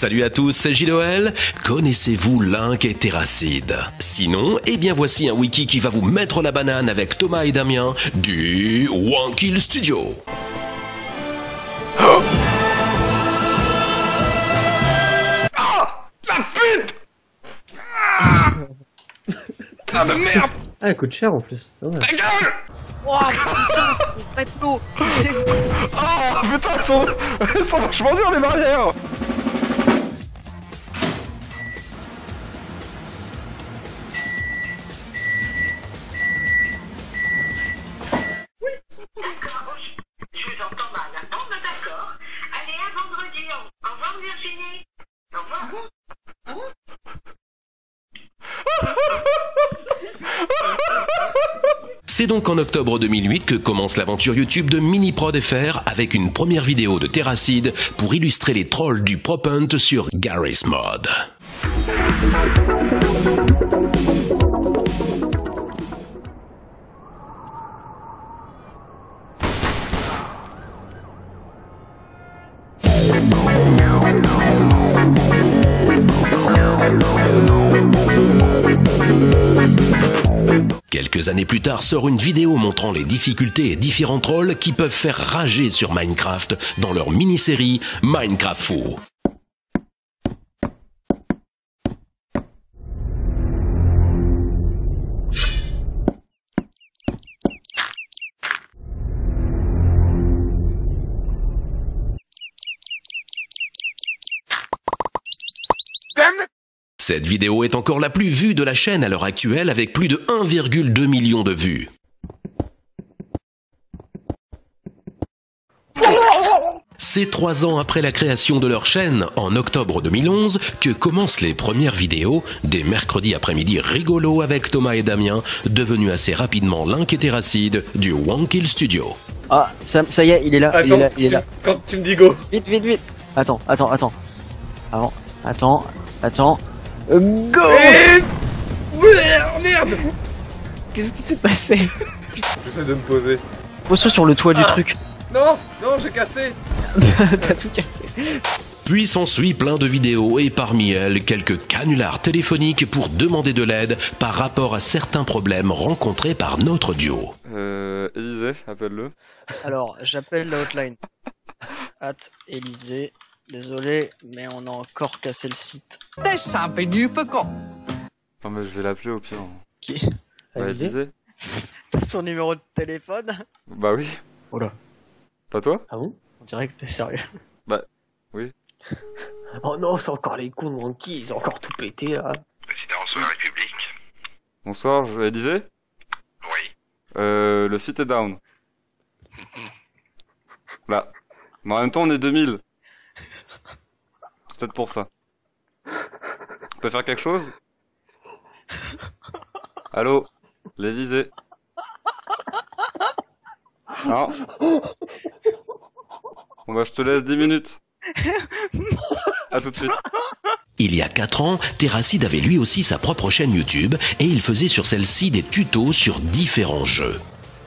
Salut à tous, c'est JLOL. Connaissez-vous Link et Terracid? Sinon, eh bien voici un wiki qui va vous mettre la banane avec Thomas et Damien du One Kill Studio. Oh ah, la pute. Ah de merde. Ah, elle coûte cher en plus. Ouais. Ta gueule. Oh putain, c'est vrai plot. Oh putain, elles sont vachement dures les barrières. D'accord, je vous entends mal. Bon, ben d'accord. Allez, à vendredi. Au revoir, Virginie. Au revoir. C'est donc en octobre 2008 que commence l'aventure YouTube de MiniProdFR avec une première vidéo de Terracid pour illustrer les trolls du Prop Hunt sur Garry's Mod. Quelques années plus tard sort une vidéo montrant les difficultés et différents trolls qui peuvent faire rager sur Minecraft dans leur mini-série Minecraft Fou. Cette vidéo est encore la plus vue de la chaîne à l'heure actuelle avec plus de 1,2 million de vues. C'est 3 ans après la création de leur chaîne, en octobre 2011, que commencent les premières vidéos, des mercredis après-midi rigolos avec Thomas et Damien, devenus assez rapidement Link et Terracid du One Kill Studio. Ah, ça y est, il est là. Attends, il est là. Quand tu me dis go. Vite. Attends. Attends. Go! Merde. Qu'est-ce qui s'est passé? J'essaie de me poser. Pose-toi sur le toit du truc. Non, j'ai cassé. T'as tout cassé. Puis s'ensuit plein de vidéos et parmi elles quelques canulars téléphoniques pour demander de l'aide par rapport à certains problèmes rencontrés par notre duo. Élisée, appelle-le. Alors, j'appelle la hotline. Élysée. Désolé, mais on a encore cassé le site. Non mais je vais l'appeler au pire. Qui? Bah, Élisée. T'as son numéro de téléphone? Bah oui. Oh là. Pas toi? Ah bon? On dirait que t'es sérieux. Bah, oui. Oh non, c'est encore les cons de Monkey, ils ont encore tout pété là. Présidence de la République. Bonsoir, Élisée? Oui. Le site est down. Là. Mais en même temps, on est 2000. C'est peut-être pour ça. On peut faire quelque chose? Allô? L'Élysée? Non? Bon bah je te laisse 10 minutes. À tout de suite. Il y a 4 ans, Terracid avait lui aussi sa propre chaîne YouTube et il faisait sur celle-ci des tutos sur différents jeux.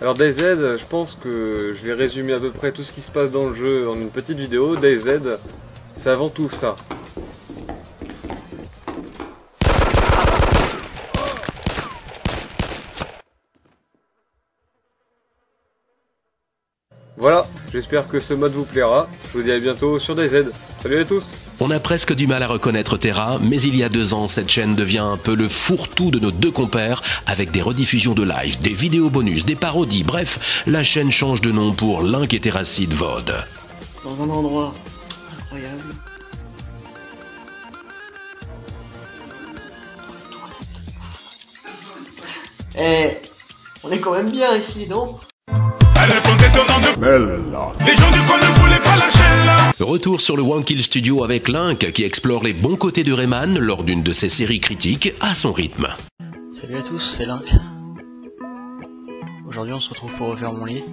Alors DayZ, je pense que je vais résumer à peu près tout ce qui se passe dans le jeu en une petite vidéo. DayZ, c'est avant tout ça. Voilà, j'espère que ce mode vous plaira. Je vous dis à bientôt sur DayZ. Salut à tous! On a presque du mal à reconnaître Terra, mais il y a 2 ans, cette chaîne devient un peu le fourre-tout de nos deux compères, avec des rediffusions de live, des vidéos bonus, des parodies, bref, la chaîne change de nom pour Link et Terracid VOD. Dans un endroit incroyable. Eh, on est quand même bien ici, non? Retour sur le One Kill Studio avec Link qui explore les bons côtés de Rayman lors d'une de ses séries critiques à son rythme. Salut à tous, c'est Link. Aujourd'hui on se retrouve pour refaire mon lit.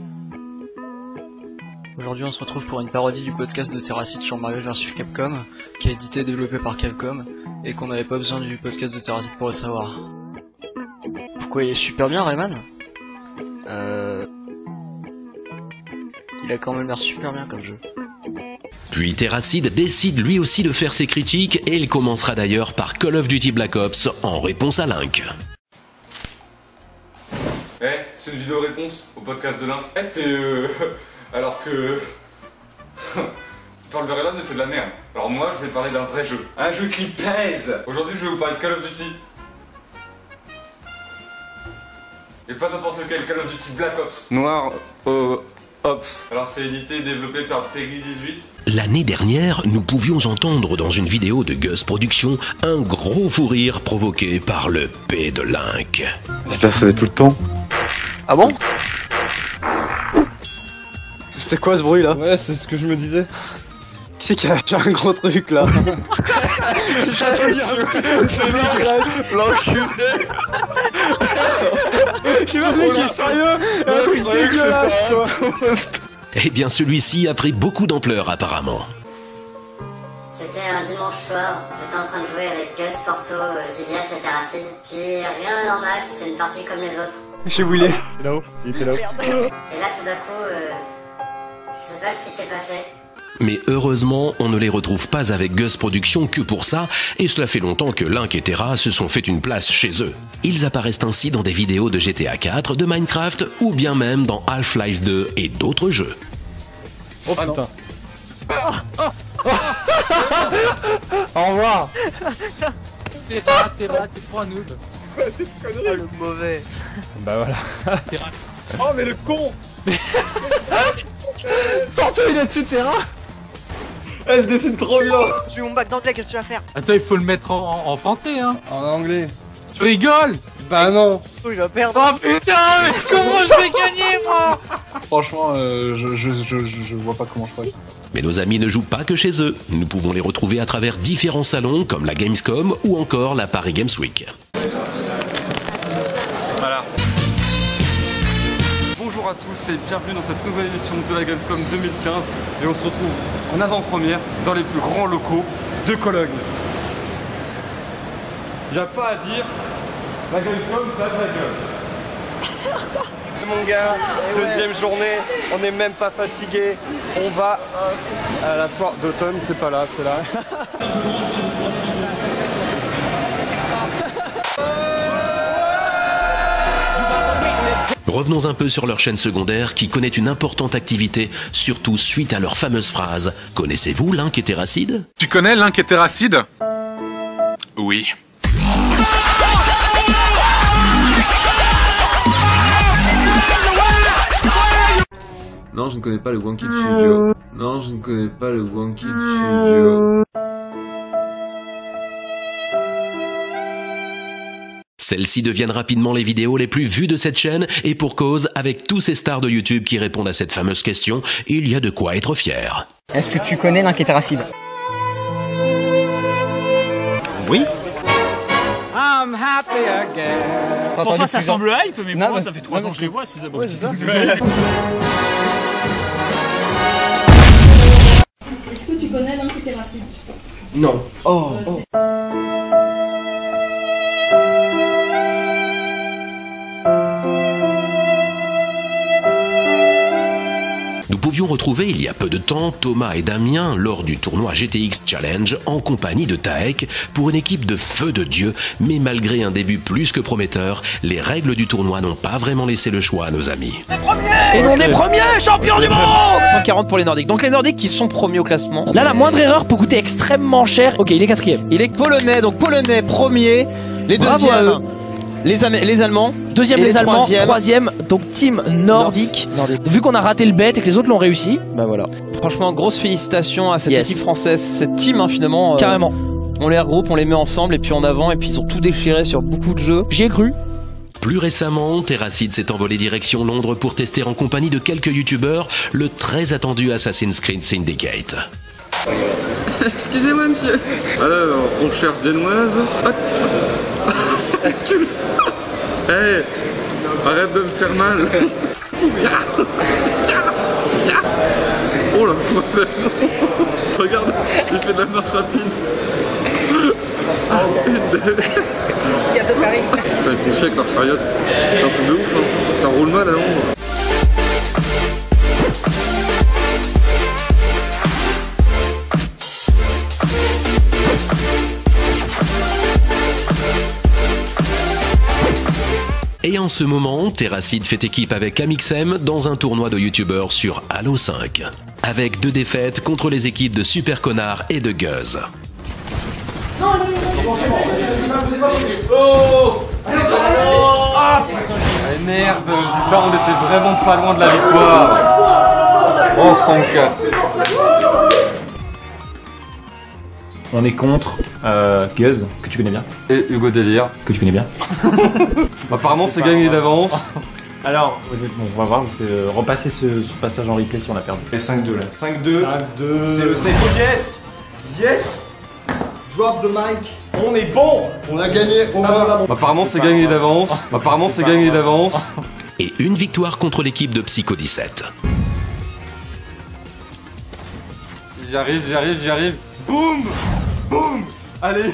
Aujourd'hui on se retrouve pour une parodie du podcast de Terracid sur Mario vs Capcom, qui est édité et développé par Capcom, et qu'on n'avait pas besoin du podcast de Terracid pour le savoir. Pourquoi il est super bien Rayman? Il a quand même l'air super bien comme jeu. Puis Terracid décide lui aussi de faire ses critiques et il commencera d'ailleurs par Call of Duty Black Ops en réponse à Link. Eh, c'est une vidéo réponse au podcast de Link. Eh, t'es alors que... Tu parles de Reload mais c'est de la merde. Alors moi je vais parler d'un vrai jeu. Un jeu qui pèse. Aujourd'hui je vais vous parler de Call of Duty. Et pas n'importe lequel, Call of Duty Black Ops. Noir Ops. Alors c'est édité et développé par Peggy 18. L'année dernière, nous pouvions entendre dans une vidéo de Gus Productions un gros fou rire provoqué par le P de Link. Putain, ça fait tout le temps. Ah bon? C'était quoi ce bruit là? Ouais, c'est ce que je me disais. Qui c'est qui a acheté un gros truc là? C'est l'enculé. Je me dis qu'il est sérieux. Un truc dégueulasse quoi. Eh bien celui-ci a pris beaucoup d'ampleur apparemment. C'était un dimanche soir, j'étais en train de jouer avec Gus, Porto, JDS et Terracid. Puis rien de normal, c'était une partie comme les autres. Je sais où il est. Là-haut, il était là-haut. Et là tout d'un coup, je sais pas ce qui s'est passé. Mais heureusement, on ne les retrouve pas avec Gus Productions que pour ça, et cela fait longtemps que Link et Terra se sont fait une place chez eux. Ils apparaissent ainsi dans des vidéos de GTA 4, de Minecraft, ou bien même dans Half-Life 2 et d'autres jeux. Oh putain. Au revoir. T'es trop un noob. C'est une connerie. Le mauvais. Bah voilà. Oh mais le con. Porto il a tué Terra. Eh, je dessine trop bien. Je suis mon bac d'anglais, qu'est-ce que tu vas faire? Attends, il faut le mettre en français, hein. En anglais. Tu rigoles? Bah non. Oh, il va perdre. Oh putain, mais comment je vais gagner, moi? Franchement, je vois pas comment ça. Mais nos amis ne jouent pas que chez eux. Nous pouvons les retrouver à travers différents salons comme la Gamescom ou encore la Paris Games Week. Voilà. Bonjour à tous et bienvenue dans cette nouvelle édition de la Gamescom 2015. Et on se retrouve en avant-première dans les plus grands locaux de Cologne. Y a pas à dire, la Gamescom ça a de la gueule. Mon gars, deuxième journée, on n'est même pas fatigué. On va à la foire d'automne, c'est pas là, c'est là. Revenons un peu sur leur chaîne secondaire qui connaît une importante activité, surtout suite à leur fameuse phrase. Connaissez-vous Link et Terracid? Tu connais Link et Terracid? Oui. Non, je ne connais pas le Wonky Studio. Non, je ne connais pas le Wonky Studio. Celles-ci deviennent rapidement les vidéos les plus vues de cette chaîne, et pour cause, avec tous ces stars de YouTube qui répondent à cette fameuse question, il y a de quoi être fier. Est-ce que tu connais Link et Terracid? Oui. I'm happy again. Enfin, ça semble hype, mais pour moi, ça fait 3 ans que je les vois, ces abrutis. Est-ce que tu connais Link et Terracid? Non. Oh. Nous pouvions retrouver il y a peu de temps Thomas et Damien lors du tournoi GTX Challenge en compagnie de Taek pour une équipe de feu de Dieu, mais malgré un début plus que prometteur, les règles du tournoi n'ont pas vraiment laissé le choix à nos amis. Et on est premier champion du monde. 140 pour les Nordiques. Donc les Nordiques qui sont premiers au classement. Là, la moindre erreur peut coûter extrêmement cher. Ok, il est quatrième. Il est polonais, donc polonais premier. Les deuxièmes, les Allemands. Deuxième les Allemands, troisième, donc team nordique. Vu qu'on a raté le bet et que les autres l'ont réussi, bah voilà. Franchement, grosse félicitations à cette équipe française, cette team hein, finalement. Carrément. On les regroupe, on les met ensemble et puis en avant et puis ils ont tout déchiré sur beaucoup de jeux. J'y ai cru. Plus récemment, Terracid s'est envolé direction Londres pour tester en compagnie de quelques youtubeurs le très attendu Assassin's Creed Syndicate. Excusez-moi monsieur. Alors, on cherche des noises. C'est ridicule. Hey, arrête de me faire mal. Oh là, regarde, il fait de la marche rapide. Bientôt Paris. Putain, ils font chier avec leur chariot. C'est un truc de ouf, hein. Ça roule mal à Londres. en ce moment, Terracid fait équipe avec Amixem dans un tournoi de youtubeurs sur Halo 5. Avec 2 défaites contre les équipes de Super Connard et de Guz. Ah merde, putain, on était vraiment pas loin de la victoire. Oh, 34. On est contre Guz, que tu connais bien. Et Hugo Délire. Que tu connais bien. Apparemment, c'est gagné d'avance. Alors, bon, on va voir, parce que repasser ce passage en replay si on a perdu. Et 5-2 là. 5-2. C'est le save. Yes. Yes. Drop the mic. On est bon. On a gagné. Apparemment, c'est gagné d'avance. Apparemment, c'est gagné d'avance. Et une victoire contre l'équipe de Psycho 17. J'y arrive. Boum. Boum. Allez.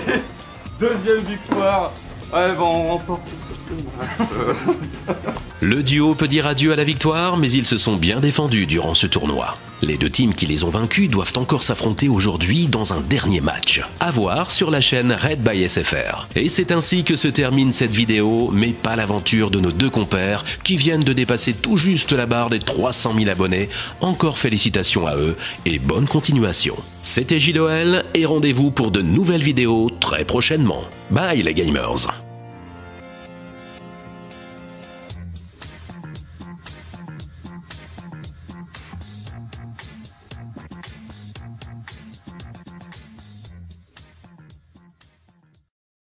Deuxième victoire. Ouais, bon, on remporte. Le duo peut dire adieu à la victoire, mais ils se sont bien défendus durant ce tournoi. Les 2 teams qui les ont vaincus doivent encore s'affronter aujourd'hui dans un dernier match. À voir sur la chaîne Red by SFR. Et c'est ainsi que se termine cette vidéo, mais pas l'aventure de nos 2 compères qui viennent de dépasser tout juste la barre des 300 000 abonnés. Encore félicitations à eux et bonne continuation. C'était JLOL et rendez-vous pour de nouvelles vidéos très prochainement. Bye les gamers!